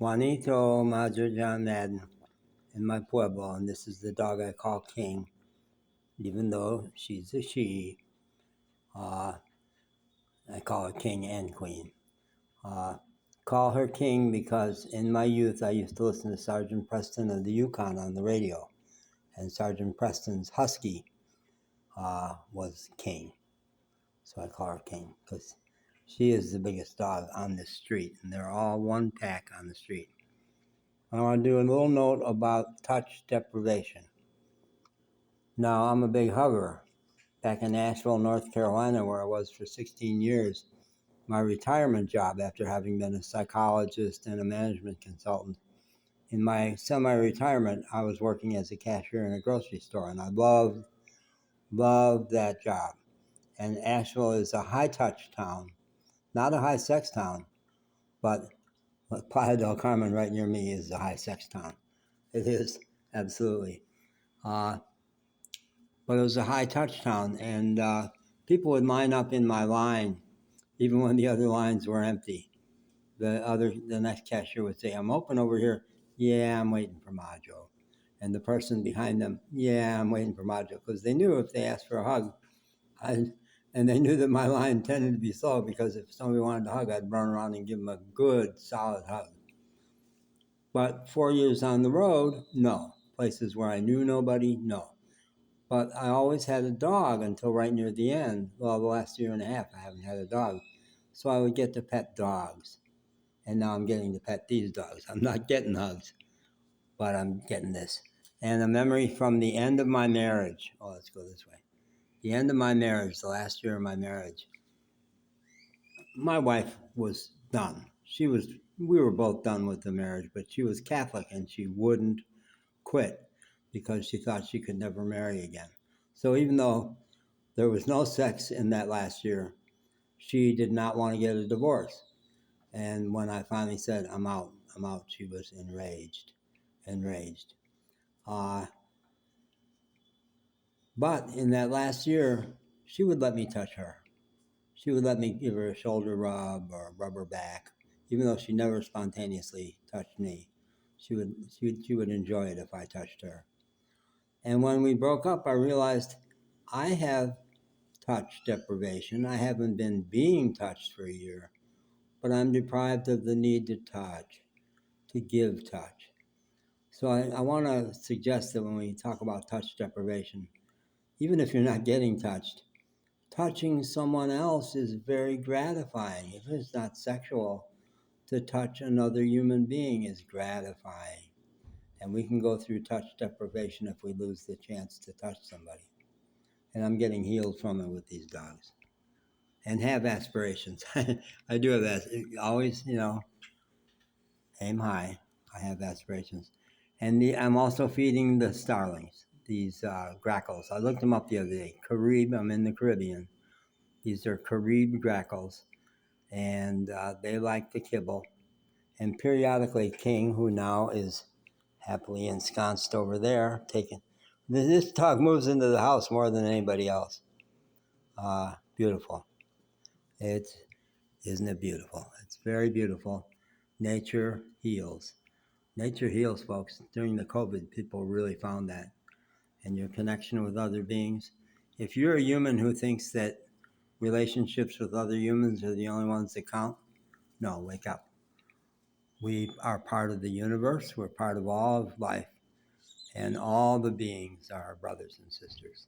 Juanito Major John Madden in my pueblo, and this is the dog I call King, even though she's a she. Uh, I call her King and Queen. Uh, call her King because in my youth I used to listen to Sergeant Preston of the Yukon on the radio, and Sergeant Preston's husky was King, so I call her King because she is the biggest dog on the street, and they're all one pack on the street. I want to do a little note about touch deprivation. Now, I'm a big hugger. Back in Asheville, North Carolina, where I was for 16 years, my retirement job after having been a psychologist and a management consultant, in my semi-retirement, I was working as a cashier in a grocery store, and I loved that job. And Asheville is a high-touch town, not a high-sex town, but Playa del Carmen right near me is a high-sex town. It is, absolutely. But it was a high-touch town, and people would line up in my line, even when the other lines were empty. The next cashier would say, "I'm open over here." "Yeah, I'm waiting for Majo." And the person behind them, "Yeah, I'm waiting for Majo," because they knew if they asked for a hug, and they knew that my line tended to be slow, because if somebody wanted a hug, I'd run around and give them a good, solid hug. But 4 years on the road, no. Places where I knew nobody, no. But I always had a dog until right near the end. Well, the last year and a half, I haven't had a dog. So I would get to pet dogs. And now I'm getting to pet these dogs. I'm not getting hugs, but I'm getting this. And a memory from the end of my marriage. Oh, let's go this way. The end of my marriage, the last year of my marriage, my wife was done. We were both done with the marriage, but she was Catholic and she wouldn't quit because she thought she could never marry again. So even though there was no sex in that last year, she did not want to get a divorce. And when I finally said, I'm out, she was enraged. But in that last year, she would let me touch her. She would let me give her a shoulder rub or rub her back, even though she never spontaneously touched me. She would enjoy it if I touched her. And when we broke up, I realized I have touch deprivation. I haven't been being touched for a year, but I'm deprived of the need to touch, to give touch. So I want to suggest that when we talk about touch deprivation, even if you're not getting touched, touching someone else is very gratifying. If it's not sexual, to touch another human being is gratifying. And we can go through touch deprivation if we lose the chance to touch somebody. And I'm getting healed from it with these dogs. And have aspirations. I do have that. Always, aim high. I have aspirations. And I'm also feeding the starlings, these grackles. I looked them up the other day. Carib, I'm in the Caribbean. These are Carib grackles, and they like to kibble. And periodically, King, who now is happily ensconced over there, this dog moves into the house more than anybody else. Beautiful. Isn't it beautiful? It's very beautiful. Nature heals. Nature heals, folks. During the COVID, people really found that. And your connection with other beings. If you're a human who thinks that relationships with other humans are the only ones that count, no, wake up. We are part of the universe. We're part of all of life. And all the beings are our brothers and sisters.